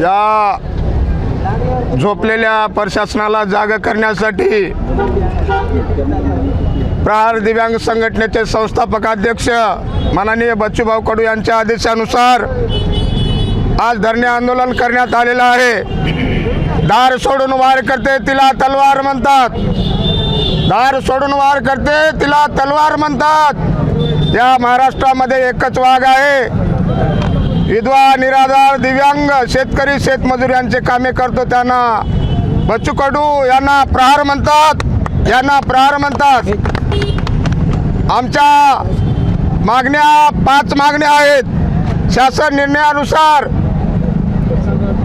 या झोपलेल्या प्रशासनाला जागा करण्यासाठी प्रहार दिव्यांग संघटनेचे संस्थापक अध्यक्ष माननीय बच्चूभाऊ कडू यांच्या आदेशानुसार आज धरणे आंदोलन करण्यात आलेलं आहे। दार सोडून वार करते तिला तलवार म्हणतात, दार सोडून वार करते तिला तलवार म्हणतात। या महाराष्ट्रामध्ये एकच वाघ आहे, विधवा, निराधार, दिव्यांग, शेतकरी, शेतमजूर यांचे कामे करतो त्यांना बच्चू कडू यांना प्रहार म्हणतात, यांना प्रहार म्हणतात। आमच्या मागण्या 5 मागण्या आहेत। शासन निर्णयानुसार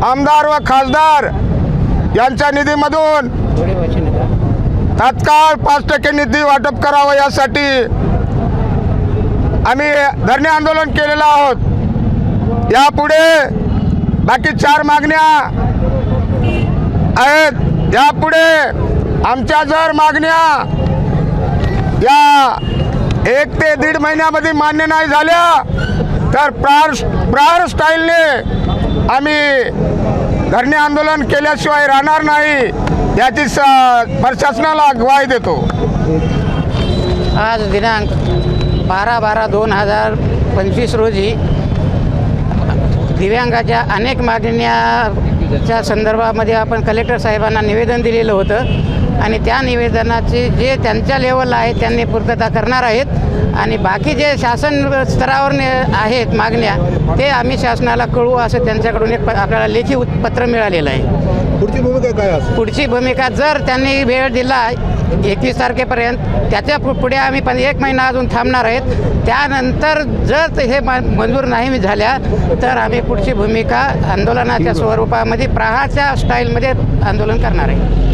आमदार व खासदार यांच्या निधीमधून तात्काळ 5% निधी वाटप करावं यासाठी आम्ही धरणे आंदोलन केलेलं आहोत। यापुढे बाकी 4 मागण्या आहेत। यापुढे आमच्या जर मागण्या या 1 ते 1.5 महिन्यामध्ये मान्य नाही झाल्या तर प्रहार स्टाईलने आम्ही धरणे आंदोलन केल्याशिवाय राहणार नाही याची प्रशासनाला ग्वाही देतो। आज दिनांक 12/12/2025 रोजी दिव्यांगाच्या अनेक मागण्याच्या संदर्भामध्ये आपण कलेक्टर साहेबांना निवेदन दिलेलं होतं आणि त्या निवेदनाचे जे त्यांच्या लेवलला आहे त्यांनी पूर्तता करणार आहेत आणि बाकी जे शासन स्तरावर आहेत मागण्या ते आम्ही शासनाला कळवू असं त्यांच्याकडून एक आपल्याला लेखी पत्र मिळालेलं आहे। पुढची भूमिका काय असेल? पुढची भूमिका जर त्यांनी वेळ दिला 21 तारखेपर्यंत त्याच्या पुढे आम्ही 1 महिना अजून थांबणार आहेत। त्यानंतर जर हे मंजूर नाही झाल्या तर आम्ही पुढची भूमिका आंदोलनाच्या स्वरूपामध्ये प्रहारच्या स्टाईलमध्ये आंदोलन करणार आहे।